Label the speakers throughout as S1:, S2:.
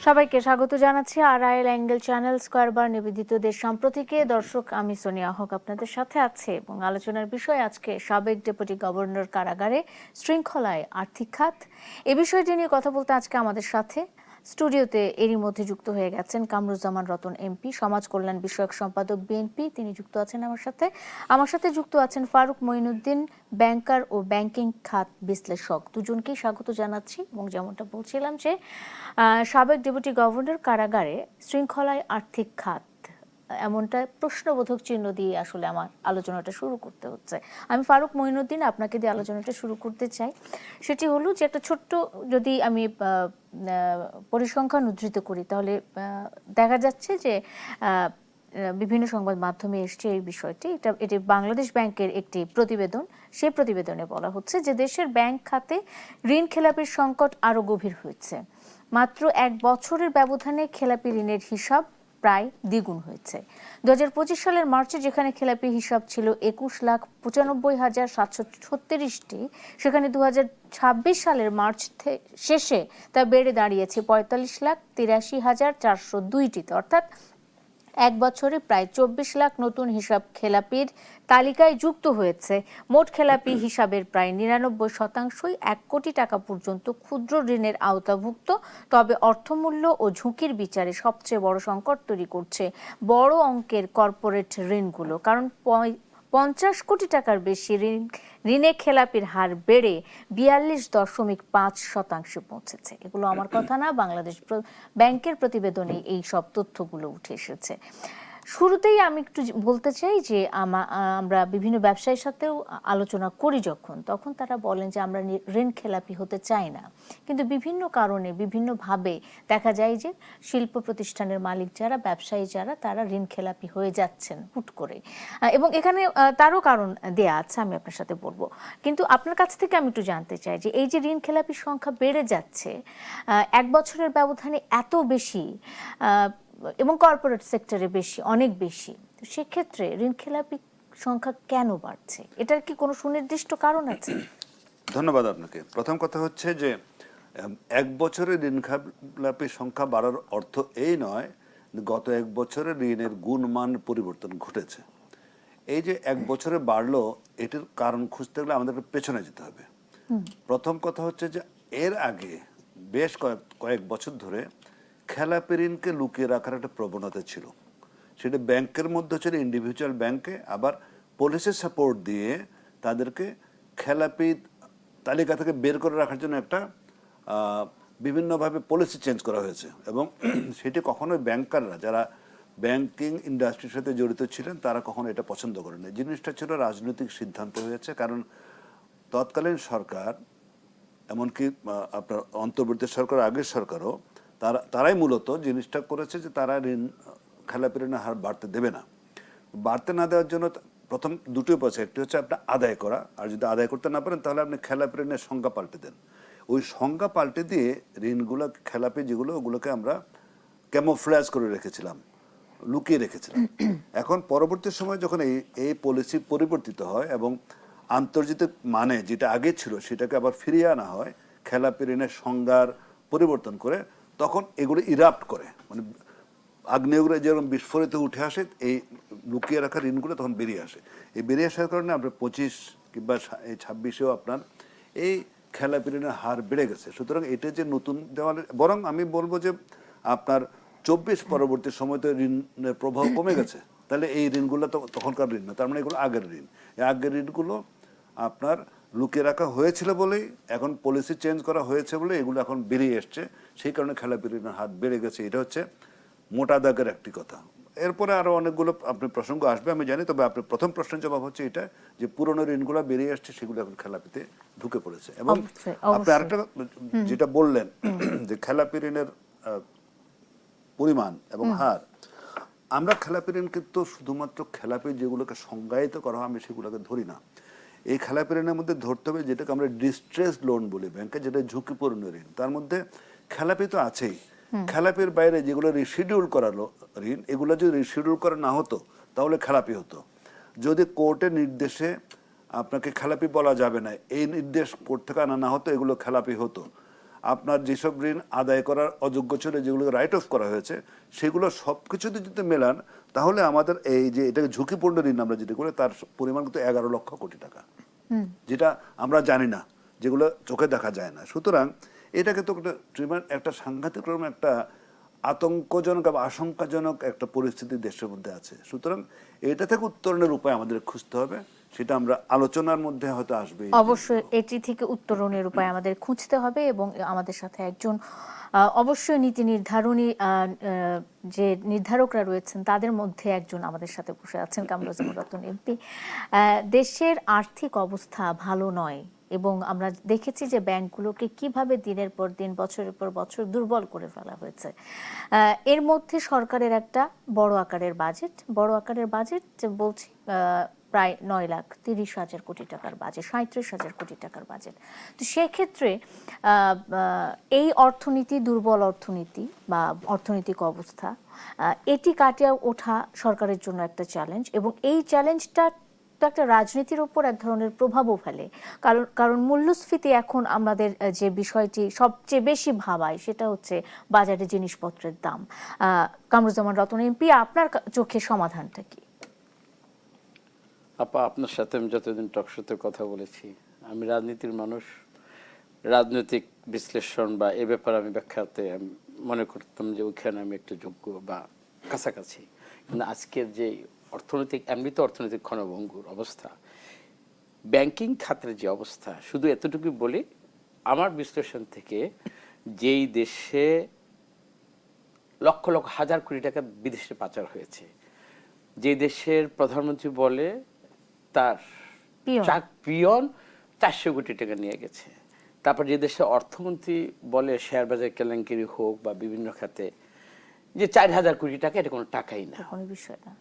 S1: সবাইকে স্বাগত জানাচ্ছি আরআইএল অ্যাঙ্গেল চ্যানেল স্কয়ার বার নিবেদিত দেশ সাম্প্রতিকে। দর্শক, আমি সোনিয়া হক আপনাদের সাথে আছে এবং আলোচনার বিষয় আজকে সাবেক ডেপুটি গভর্নর কারাগারে, শৃঙ্খলায় আর্থিক খাত। এ বিষয়টি নিয়ে কথা বলতে আজকে আমাদের সাথে স্টুডিওতে এরই মধ্যে যুক্ত হয়ে গেছেন কামরুজ্জামান রতন এমপি, সমাজ কল্যাণ বিষয়ক সম্পাদক বিএনপি, তিনি যুক্ত আছেন আমার সাথে যুক্ত আছেন ফারুক মঈনুদ্দিন, ব্যাংকার ও ব্যাংকিং খাত বিশ্লেষক। দুজনকেই স্বাগত জানাচ্ছি এবং যেমনটা বলছিলাম যে সাবেক ডেপুটি গভর্নর কারাগারে, শৃঙ্খলায় আর্থিক খাত, এমনটা প্রশ্নবোধক চিহ্ন দিয়ে আসলে আমার আলোচনাটা শুরু করতে হচ্ছে। আমি ফারুক মঈনুদ্দিন, আপনাকে দিয়ে আলোচনাটা শুরু করতে চাই। সেটি হলো যে একটা ছোট্ট, যদি আমি পরিসংখ্যান উদ্ধৃত করি তাহলে দেখা যাচ্ছে যে বিভিন্ন সংবাদ মাধ্যমে এসছে এই বিষয়টি। এটি বাংলাদেশ ব্যাংকের একটি প্রতিবেদন। সেই প্রতিবেদনে বলা হচ্ছে যে দেশের ব্যাংক খাতে ঋণ খেলাপির সংকট আরও গভীর হয়েছে। মাত্র এক বছরের ব্যবধানে খেলাপি ঋণের হিসাব প্রায় দ্বিগুণ হয়েছে। 2025 সালের মার্চে যেখানে খেলাপি হিসাব ছিল 21,95,736টি, সেখানে 2026 সালের মার্চ শেষে তা বেড়ে দাঁড়িয়েছে 45,83,402টিতে। অর্থাৎ এক বছরে প্রায় 24 লাখ নতুন হিসাব খেলাপির তালিকায় যুক্ত হয়েছে। মোট খেলাপি হিসাবের প্রায় 99%ই 1 কোটি টাকা পর্যন্ত ক্ষুদ্র ঋণের আওতাভুক্ত। তবে অর্থমূল্য ও ঝুঁকির বিচারে সবচেয়ে বড় সংকট তৈরি করছে বড় অঙ্কের কর্পোরেট ঋণগুলো। কারণ 50 কোটি টাকার বেশি ঋণে খেলাপির হার বেড়ে 42.5% পৌঁছেছে। এগুলো আমার কথা না, বাংলাদেশ ব্যাংকের প্রতিবেদনে এই সব তথ্যগুলো উঠে এসেছে। শুরুতেই আমি একটু বলতে চাই যে আমরা বিভিন্ন ব্যবসায়ীর সাথেও আলোচনা করি তখন তারা বলেন যে আমরা ঋণ খেলাপি হতে চাই না, কিন্তু বিভিন্ন কারণে বিভিন্নভাবে দেখা যায় যে শিল্প প্রতিষ্ঠানের মালিক যারা, ব্যবসায়ী যারা, তারা ঋণ খেলাপি হয়ে যাচ্ছেন হুট করে। এবং এখানে তারও কারণ দেয়া আছে, আমি আপনার সাথে বলবো। কিন্তু আপনার কাছ থেকে আমি একটু জানতে চাই যে এই যে ঋণ খেলাপির সংখ্যা বেড়ে যাচ্ছে এক বছরের ব্যবধানে এত বেশি, এবং কর্পোরেট সেক্টরে বেশি, অনেক বেশি, তো সেক্ষেত্রে ঋণ খেলাপি সংখ্যা কেন বাড়ছে? এটার কি কোনো সুনির্দিষ্ট কারণ আছে?
S2: ধন্যবাদ আপনাকে। প্রথম কথা হচ্ছে যে এক বছরে ঋণ খেলাপির সংখ্যা বাড়ার অর্থ এই নয় গত এক বছরে ঋণের গুণমান পরিবর্তন ঘটেছে। এই যে এক বছরে বাড়লো, এটির কারণ খুঁজতে গেলে আমাদের পেছনে যেতে হবে। প্রথম কথা হচ্ছে যে এর আগে বেশ কয়েক বছর ধরে খেলাপি ঋণকে লুকিয়ে রাখার একটা প্রবণতা ছিল। সেটা ব্যাংকের মধ্যে ছিল, ইন্ডিভিজুয়াল ব্যাংকে, আবার পুলিশের সাপোর্ট দিয়ে তাদেরকে খেলাপি তালিকা থেকে বের করে রাখার জন্য একটা বিভিন্নভাবে পলিসি চেঞ্জ করা হয়েছে। এবং সেটি কখনোই ব্যাংকাররা, যারা ব্যাংকিং ইন্ডাস্ট্রির সাথে জড়িত ছিলেন, তারা কখনো এটা পছন্দ করেনি। জিনিসটা ছিল রাজনৈতিক সিদ্ধান্ত হয়েছে, কারণ তৎকালীন সরকার, এমনকি আপনার অন্তর্বর্তী সরকার, আগের সরকারও, তারাই মূলত জিনিসটা করেছে যে তারা খেলাপি ঋণের হার বাড়তে দেবে না। বাড়তে না দেওয়ার জন্য প্রথম দুটো উপায়, একটি হচ্ছে আপনার আদায় করা, আর যদি আদায় করতে না পারেন তাহলে আপনি খেলাপি ঋণের সংজ্ঞা পাল্টে দেন। ওই সংজ্ঞা পাল্টে দিয়ে ঋণগুলো, খেলাপি যেগুলো, ওগুলোকে আমরা ক্যামোফ্ল্যাজ করে রেখেছিলাম, লুকিয়ে রেখেছিলাম। এখন পরবর্তী সময় যখন এই পলিসি পরিবর্তিত হয় এবং আন্তর্জাতিক মানে যেটা আগে ছিল সেটাকে আবার ফিরিয়ে আনা হয়, খেলাপি ঋণের সংজ্ঞার পরিবর্তন করে, তখন এগুলো ইরাপ্ট করে, মানে আগ্নেয়গুলো যেরকম বিস্ফোরিত উঠে আসে, এই লুকিয়ে রাখা ঋণগুলো তখন বেরিয়ে আসে। এই বেরিয়ে আসার কারণে আপনার 25 কিংবা এই 26-এও আপনার এই খেলাপি ঋণের হার বেড়ে গেছে। সুতরাং এটা যে নতুন দেওয়ালে, বরং আমি বলবো যে আপনার 24 পরবর্তী সময় তো ঋণের প্রভাব কমে গেছে। তাহলে এই ঋণগুলো তো তখনকার ঋণ না, তার মানে এগুলো আগের ঋণ। এই আগের ঋণগুলো আপনার লুকিয়ে রাখা হয়েছিল বলেই, এখন পলিসি চেঞ্জ করা হয়েছে বলে এগুলো এখন বেরিয়ে এসছে, সেই কারণে খেলাপি ঋণের হার বেড়ে গেছে। এটা হচ্ছে মোটা দাগের একটি কথা। এরপরে আরো অনেকগুলো আপনি প্রসঙ্গ আসবে আমি জানি, তবে আপনার প্রথম প্রশ্নের জবাব হচ্ছে এটা যে পুরনো ঋণগুলো বেরিয়ে আসছে, সেগুলো এখন খেলাপিতে ঢুকে পড়েছে। এবং আপনি আরেকটা যেটা বললেন যে খেলাপি ঋণের পরিমাণ এবং হার, আমরা খেলাপি ঋণ কিন্তু শুধুমাত্র খেলাপি যেগুলোকে সংজ্ঞায়িত করা হয় আমি সেগুলোকে ধরি না। এই খেলাপি ঋণের মধ্যে ধরতে হবে যেটাকে আমরা ডিস্ট্রেস লোন বলি ব্যাংকে, যেটা ঝুঁকিপূর্ণ ঋণ। তার মধ্যে খেলাপি তো আছেই, খেলাপির বাইরে যেগুলো রিশিডিউল করালো ঋণ, এগুলো যদি রিশিডিউল করা না হতো তাহলে খেলাপি হতো। যদি কোর্টের নির্দেশে আপনাকে খেলাপি বলা যাবে না, এই নির্দেশ কোর্ট থেকে আনা না হতো, এগুলো খেলাপি হতো। আপনার যেসব ঋণ আদায় করার অযোগ্য ছিল, যেগুলো রাইট অফ করা হয়েছে, সেগুলো সব কিছুতে যদি মেলান, তাহলে আমাদের এই যে এটাকে ঝুঁকিপূর্ণ ঋণ আমরা যেটা করে, তার পরিমাণ কিন্তু 11 লক্ষ কোটি টাকা, যেটা আমরা জানি না, যেগুলো চোখে দেখা যায় না। সুতরাং এটাকে তো একটা সাংঘাতিক রকম একটা আতঙ্কজনক বা আশঙ্কাজনক একটা পরিস্থিতি দেশের মধ্যে আছে। সুতরাং এটা থেকে উত্তরণের উপায় আমাদের খুঁজতে হবে, সেটা আমরা আলোচনার মধ্যে হয়তো আসবে।
S1: অবশ্যই এটি থেকে উত্তরণের উপায় আমাদের খুঁজতে হবে, এবং আমাদের সাথে একজন অবশ্যই নীতি নির্ধারণী যে নির্ধারকরা রয়েছেন তাদের মধ্যে একজন আমাদের সাথে বসে আছেন, কামরুজ্জামান রতন এমপি। দেশের আর্থিক অবস্থা ভালো নয়, এবং আমরা দেখেছি যে ব্যাংকগুলোকে কিভাবে দিনের পর দিন, বছরের পর বছর দুর্বল করে ফেলা হয়েছে। এর মধ্যে সরকারের একটা বড় আকারের বাজেট বলছি, প্রায় 9,30,000 কোটি টাকার বাজেট, 37,000 কোটি টাকার বাজেট। তো সেক্ষেত্রে এই অর্থনীতি, দুর্বল অর্থনীতি বা অর্থনৈতিক অবস্থা, এটি কাটিয়ে ওঠা সরকারের জন্য একটা চ্যালেঞ্জ, এবং এই চ্যালেঞ্জটা একটা রাজনীতির উপর এক ধরনের প্রভাবও ফেলে। কারণ মূল্যস্ফীতি এখন আমাদের যে বিষয়টি সবচেয়ে বেশি ভাবায়, সেটা হচ্ছে বাজারে জিনিসপত্রের দাম। কামরুজ্জামান রতন এমপি, আপনার চোখে সমাধানটা কি?
S3: আপা, আপনার সাথে আমি যতদিন টকশোতে কথা বলেছি, আমি রাজনীতির মানুষ, রাজনৈতিক বিশ্লেষণ বা এ ব্যাপারে আমি ব্যাখ্যাতে আমি মনে করতাম যে ওইখানে আমি একটু যোগ্য বা কাছাকাছি। কিন্তু আজকের যে অর্থনৈতিক, এমনিতে অর্থনৈতিক ক্ষণভঙ্গুর অবস্থা, ব্যাংকিং খাতের যে অবস্থা, শুধু এতটুকু বলি, আমার বিশ্লেষণ থেকে যেই দেশে লক্ষ লক্ষ হাজার কোটি টাকা বিদেশে পাচার হয়েছে, যে দেশের প্রধানমন্ত্রী বলে তার পিয়ন 400 কোটি টাকা নিয়ে গেছে, তারপর যে দেশের অর্থমন্ত্রী বলে শেয়ার বাজার কেলেঙ্কারি হোক বা বিভিন্ন খাতে যে 4,000 কোটি টাকা, এটা কোনো টাকাই না,
S1: কোনো বিষয় না।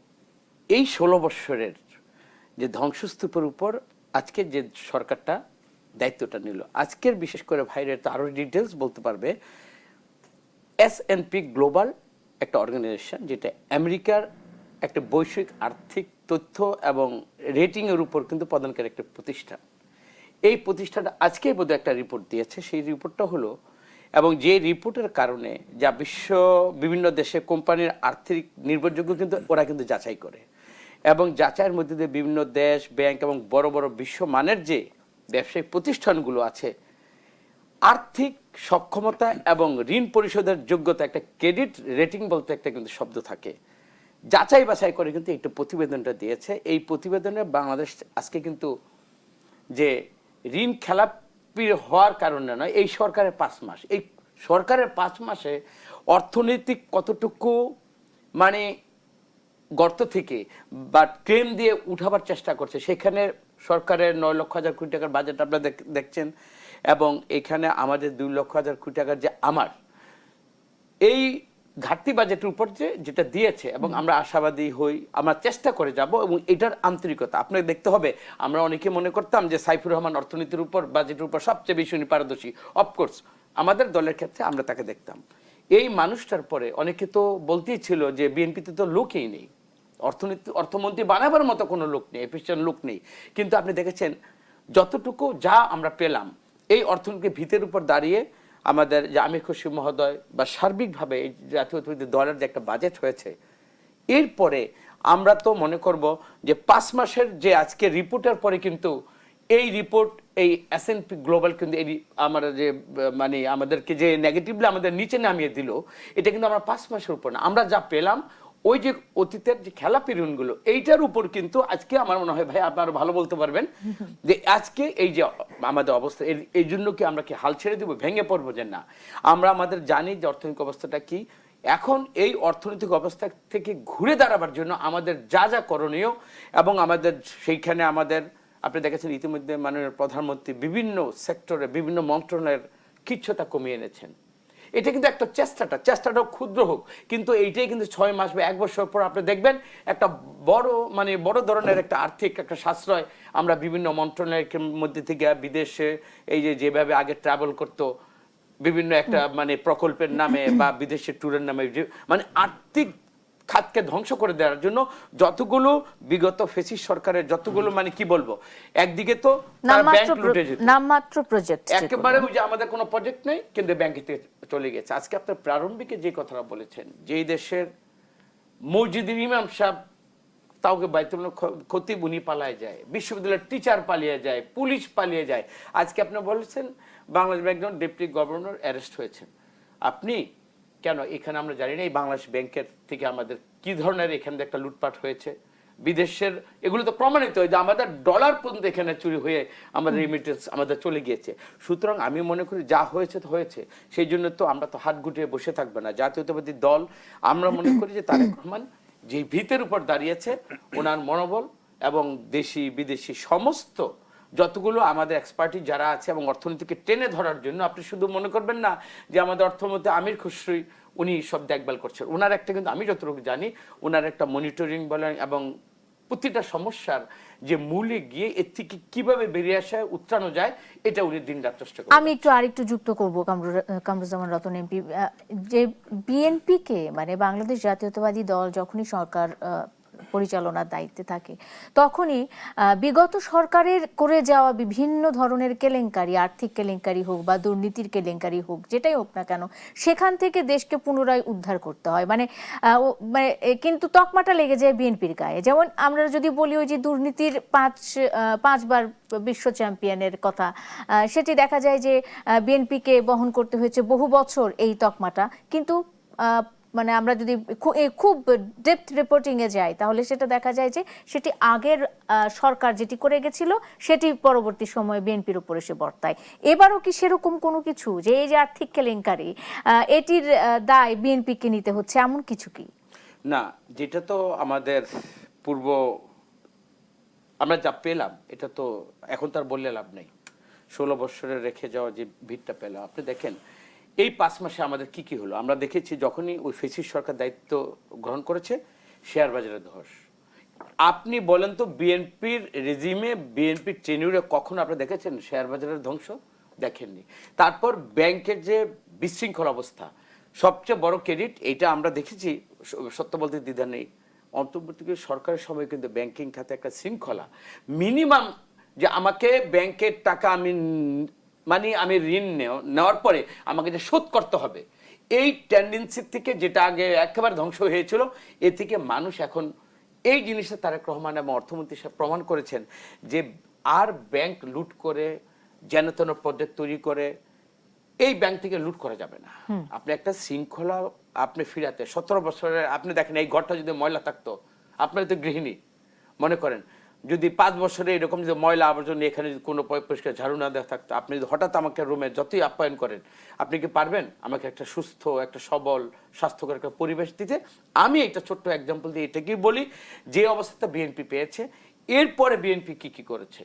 S3: এই 16 বৎসরের যে ধ্বংসস্তূপের উপর আজকের যে সরকারটা দায়িত্বটা নিল, আজকের বিশেষ করে ভাইরের তো আরো ডিটেলস বলতে পারবে, S&P গ্লোবাল একটা অর্গানাইজেশন, যেটা আমেরিকার একটা বৈশ্বিক আর্থিক তথ্য এবং রেটিং এর উপর কিন্তু প্রদানকারী একটা প্রতিষ্ঠান। এই প্রতিষ্ঠানটা আজকে বোধহয় একটা রিপোর্ট দিয়েছে। সেই রিপোর্টটা হলো, এবং যে রিপোর্টের কারণে যা বিভিন্ন দেশে কোম্পানির আর্থিক নির্ভরযোগ্য কিন্তু ওরা কিন্তু যাচাই করে, এবং যাচাইয়ের মধ্যে দিয়ে বিভিন্ন দেশ, ব্যাংক এবং বড় বড় বিশ্বমানের যে ব্যবসায়িক প্রতিষ্ঠানগুলো আছে, আর্থিক সক্ষমতা এবং ঋণ পরিশোধের যোগ্যতা, একটা ক্রেডিট রেটিং বলতে একটা কিন্তু শব্দ থাকে, যাচাই বাছাই করে কিন্তু একটা প্রতিবেদনটা দিয়েছে। এই প্রতিবেদনে বাংলাদেশ আজকে কিন্তু যে ঋণ খেলাপি হওয়ার কারণে নয়, এই সরকারের 5 মাস, এই সরকারের 5 মাসে অর্থনৈতিক কতটুকু মানে গর্ত থেকে বা ট্রেন দিয়ে উঠাবার চেষ্টা করছে, সেখানে সরকারের 9,00,000 কোটি টাকার বাজেট আপনারা দেখছেন, এবং এখানে আমাদের 2,00,000 কোটি টাকার যে আমার এই ঘাটতি বাজেটের উপর যেটা দিয়েছে, এবং আমরা আশাবাদী হই, আমরা চেষ্টা করে যাব, এবং এটার আন্তরিকতা আপনাকে দেখতে হবে। আমরা অনেকে মনে করতাম যে সাইফুর রহমান অর্থনীতির উপর, বাজেটের উপর সবচেয়ে বেশি উনি পারদর্শী, অফকোর্স আমাদের দলের ক্ষেত্রে আমরা তাকে দেখতাম। এই মানুষটার পরে অনেকে তো বলতেই ছিল যে বিএনপিতে তো লোকই নেই, অর্থমন্ত্রী বানাবার মতো কোনো লোক নেই, এফিশিয়েন্ট লোক নেই। কিন্তু আপনি দেখেছেন যতটুকু যা আমরা পেলাম, এই অর্থনীতির ভিতের উপর দাঁড়িয়ে আমাদের যে আমির খুশি মহোদয় বা সার্বিকভাবে এই জাতীয় অর্থনীতি দলের যে একটা বাজেট হয়েছে, এরপরে আমরা তো মনে করব যে 5 মাসের যে আজকে রিপোর্টের পরে কিন্তু এই রিপোর্ট, এই S&P গ্লোবাল কিন্তু এই আমরা যে মানে আমাদেরকে যে নেগেটিভলি আমাদের নিচে নামিয়ে দিল, এটা কিন্তু আমরা 5 মাসের উপর না, আমরা যা পেলাম ওই যে অতীতের যে খেলাপি ঋণগুলো, এইটার উপর কিন্তু আজকে আমার মনে হয়, ভাই আপনারা ভালো বলতে পারবেন, যে আজকে এই যে আমাদের অবস্থা, এই জন্য কি আমরা কি হাল ছেড়ে দিব, ভেঙে পড়বো? যে না, আমরা আমাদের জানি যে অর্থনৈতিক অবস্থাটা কি। এখন এই অর্থনৈতিক অবস্থা থেকে ঘুরে দাঁড়াবার জন্য আমাদের যা যা করণীয়, এবং আমাদের সেইখানে আমাদের আপনি দেখেছেন ইতিমধ্যে মাননীয় প্রধানমন্ত্রী বিভিন্ন সেক্টরে, বিভিন্ন মন্ত্রণালয়ের কিচ্ছুতা কমিয়ে এনেছেন। এটা কিন্তু একটা চেষ্টাটাও ক্ষুদ্র হোক, কিন্তু এইটাই কিন্তু 6 মাস বা 1 বছর পর আপনি দেখবেন একটা বড় ধরনের একটা আর্থিক একটা সাশ্রয় আমরা বিভিন্ন মন্ত্রণালয়ের মধ্যে থেকে বিদেশে এই যেভাবে আগে ট্রাভেল করতো বিভিন্ন একটা মানে প্রকল্পের নামে বা বিদেশে ট্যুরের নামে, মানে আর্থিক খাতকে ধ্বংস করে দেওয়ার জন্য যতগুলো বিগত ফেসিস সরকারের যতগুলো মানে কি বলবো, একদিকে তো তারা ব্যাংক লুটে যেত,
S1: নামমাত্র প্রজেক্ট
S3: একেবারে ওই যে আমাদের কোনো প্রজেক্ট নেই কিন্তু ব্যাংকে থেকে চলে গেছে। আজকে আপনার প্রারম্ভিকে যে কথাটা বলেছেন, যেই দেশের মসজিদের ইমাম সাহেব তাওকে বাইতুল খতিব উনি পালায় যায়, বিশ্ববিদ্যালয়ের টিচার পালিয়ে যায়, পুলিশ পালিয়ে যায়। আজকে আপনি বলেছেন বাংলাদেশ ব্যাংকের ডেপুটি গভর্নর অ্যারেস্ট হয়েছেন। আপনি কেন এখানে আমরা জানি না এই বাংলাদেশ ব্যাংকের থেকে আমাদের কি ধরনের এখানে একটা লুটপাট হয়েছে, বিদেশের এগুলো তো প্রমাণিত যে আমাদের ডলার পর্যন্ত এখানে চুরি হয়ে আমাদের রেমিটেন্স আমাদের চলে গিয়েছে। সুতরাং আমি মনে করি যা হয়েছে তো হয়েছে, সেই জন্য তো আমরা তো হাত গুটিয়ে বসে থাকবে না। জাতীয়তাবাদী দল আমরা মনে করি যে তারেক রহমান যে ভিতের উপর দাঁড়িয়েছে, ওনার মনোবল এবং দেশি বিদেশি সমস্ত যতগুলো আমাদের এক্সপার্টি যারা আছে এবং অর্থনীতিকে টেনে ধরার জন্য, আপনি শুধু মনে করবেন না যে আমাদের অর্থমন্ত্রী আমির খুসরুই উনি সব দেখভাল করছেন। ওনার একটা কিন্তু আমি যতটুকু জানি ওনার একটা মনিটরিং বলেন এবং প্রতিটা সমস্যার যে মূলে গিয়ে এর থেকে কিভাবে বেরিয়ে আসা উত্তরানো যায় এটা উনি দিন রাত চেষ্টা করেন।
S1: আমি আরেকটু যুক্ত করব কামরুজ্জামান রতন এমপি, যে বিএনপি কে মানে বাংলাদেশ জাতীয়তাবাদী দল যখনই সরকার পরিচালনার দায়িত্বে থাকে তখনই বিগত সরকারের করে যাওয়া বিভিন্ন ধরনের কেলেঙ্কারি, আর্থিক কেলেঙ্কারি হোক বা দুর্নীতির কেলেঙ্কারি হোক, যেটাই হোক না কেন, সেখান থেকে দেশকে পুনরায় উদ্ধার করতে হয়। কিন্তু তকমাটা লেগে যায় বিএনপির গায়ে। যেমন আমরা যদি বলি ওই যে দুর্নীতির পাঁচবার বিশ্ব চ্যাম্পিয়নের কথা, সেটি দেখা যায় যে বিএনপিকে বহন করতে হয়েছে বহু বছর এই তকমাটা। কিন্তু মানে আমরা যদি খুব ডেপথ রিপোর্টিং এ যাই তাহলে সেটা দেখা যায় যে সেটি আগের সরকার যেটি করে গেছিল সেটি পরবর্তী সময়ে বিএনপির উপর এসে বর্তায়। এবারও কি সেরকম কোনো কিছু, যে এই যে আর্থিক কেলেঙ্কারি এটির দায় বিএনপিকে নিতে হচ্ছে এমন কিছু কি?
S3: না, যেটা তো আমাদের পূর্ব আমরা যা পেলাম এটা তো এখন তার বললে লাভ নেই। 16 বছরে রেখে যাওয়া যে ভিড়টা পেলাম, আপনি দেখেন এই 5 মাসে আমাদের কি কি হলো। আমরা দেখেছি যখনই ওই ফেসিস সরকার দায়িত্ব গ্রহণ করেছে, শেয়ার বাজারে ধস। আপনি বলেন তো বিএনপির রেজিমে, বিএনপির টেনিউরে কখনো আপনি দেখেছেন শেয়ার বাজারের ধ্বংস? দেখেননি। তারপর ব্যাংকের যে বিশৃঙ্খল অবস্থা, সবচেয়ে বড় ক্রেডিট এটা আমরা দেখেছি, সত্য বলতে দ্বিধা নেই, অন্তর্বর্তীকালীন সরকারের সময় কিন্তু ব্যাংকিং খাতে একটা শৃঙ্খলা, মিনিমাম যে আমাকে ব্যাংকের টাকা আমি ঋণ নেওয়ার পরে আমাকে যে শোধ করতে হবে, এই টেন্ডেন্সি থেকে যেটা আগে একেবারে ধ্বংস হয়েছিল, এ থেকে মানুষ এখন এই জিনিসটা তারেক রহমান এবং অর্থমন্ত্রী সাহেব প্রমাণ করেছেন যে আর ব্যাংক লুট করে যেন তেন প্রজেক্ট তৈরি করে এই ব্যাংক থেকে লুট করা যাবে না। আপনি একটা শৃঙ্খলা আপনি ফিরাতে 17 বছরে আপনি দেখেন এই ঘরটা যদি ময়লা থাকতো, আপনার তো গৃহিণী মনে করেন যদি 5 বছরে এরকম যদি ময়লা আবর্জনা এখানে যদি কোনো পরিষ্কার ঝাড়ু না দেওয়া থাকতো, আপনি যদি হঠাৎ আমাকে রুমে যতই আপ্যায়ন করেন, আপনি কি পারবেন আমাকে একটা সুস্থ, একটা সবল, স্বাস্থ্যকর একটা পরিবেশ দিতে? আমি একটা ছোট্ট এক্সাম্পল দিয়ে এটাকেই বলি যে অবস্থাটা বিএনপি পেয়েছে। এরপরে বিএনপি কি করেছে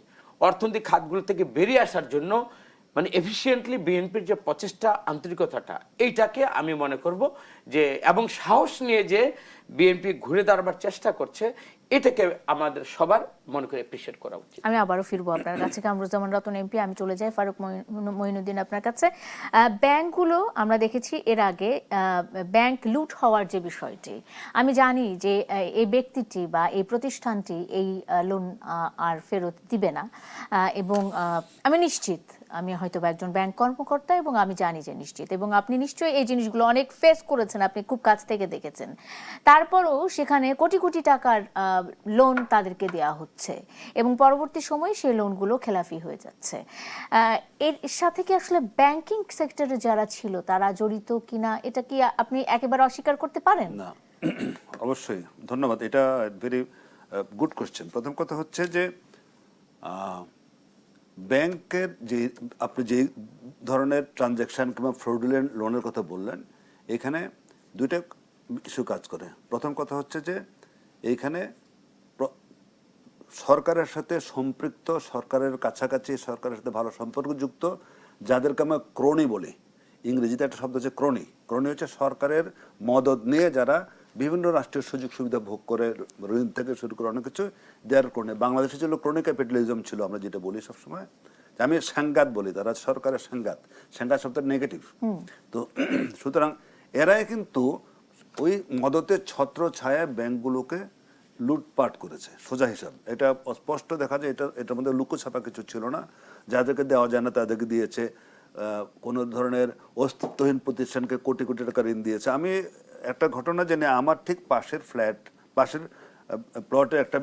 S3: অর্থনৈতিক খাতগুলো থেকে বেরিয়ে আসার জন্য, মানে এফিসিয়েন্টলি বিএনপির যে প্রচেষ্টা, আন্তরিকতাটা, এইটাকে আমি মনে করব যে, এবং সাহস নিয়ে যে বিএনপি ঘুরে দাঁড়াবার চেষ্টা করছে, এটাকে আমাদের সবার মনে করে অ্যাপ্রিশিয়েট করা উচিত।
S1: আমি আবারও ফিরবো আপনার কাছে কামরুজ্জামান রতন এমপি। আমি চলে যাই ফারুক মঈনুদ্দিন আপনার কাছে। ব্যাংকগুলো আমরা দেখেছি এর আগে ব্যাংক লুট হওয়ার যে বিষয়টি, আমি জানি যে এই ব্যক্তিটি বা এই প্রতিষ্ঠানটি এই লোন আর ফেরত দিবে না, এবং আমি নিশ্চিত, আমি হয়তো একজন ব্যাংক কর্মকর্তা এবং আমি জানি যে নিশ্চিত, এবং আপনি নিশ্চয়ই এই জিনিসগুলো অনেক ফেস করেছেন, আপনি খুব কাছ থেকে দেখেছেন। তারপরও সেখানে কোটি কোটি টাকার লোন তাদেরকে দেওয়া হচ্ছে এবং পরবর্তী সময়ে সেই লোনগুলো খেলাফি হয়ে যাচ্ছে। এর সাথে কি আসলে ব্যাংকিং সেক্টরে যারা ছিল তারা জড়িত কিনা, এটা কি আপনি একেবারে অস্বীকার করতে পারেন?
S2: না, অবশ্যই। ধন্যবাদ, এটা ভেরি গুড কোশ্চেন। প্রথম কথা হচ্ছে যে ব্যাংকের যে আপনি যে ধরনের ট্রানজ্যাকশন কিংবা ফ্রডুলেন্ট লোনের কথা বললেন, এখানে দুইটা কিছু কাজ করে। প্রথম কথা হচ্ছে যে এইখানে সরকারের সাথে সম্পৃক্ত, সরকারের কাছাকাছি, সরকারের সাথে ভালো সম্পর্কযুক্ত যাদেরকে আমরা ক্রনি বলি, ইংরেজিতে একটা শব্দ হচ্ছে ক্রনি। ক্রনি হচ্ছে সরকারের মদত নিয়ে যারা বিভিন্ন রাষ্ট্রীয় সুযোগ সুবিধা ভোগ করে, ঋণ থেকে শুরু করে অনেক কিছু দেওয়ার ক্রনি। বাংলাদেশে ছিল ক্রনি ক্যাপিটালিজম ছিল, আমরা যেটা বলি সবসময়, আমি সাংঘাত বলি, তারা সরকারের সাংঘাত। সাংঘাত শব্দটা নেগেটিভ। তো সুতরাং এরাই কিন্তু ওই মদতের ছত্র ছায়ায় ব্যাংকগুলোকে লুটপাট করেছে, সোজা হিসাব। এটা স্পষ্ট দেখা যায়, এটার মধ্যে লুকোছাপা কিছু ছিল না। যাদেরকে দেওয়া যায় না তাদেরকে দিয়েছে, কোনো ধরনের অস্তিত্বহীন প্রতিষ্ঠানকে কোটি কোটি টাকা ঋণ দিয়েছে। আমি একটা ঘটনা জেনে, আমার ঠিক পাশের পাশের প্লটে একটা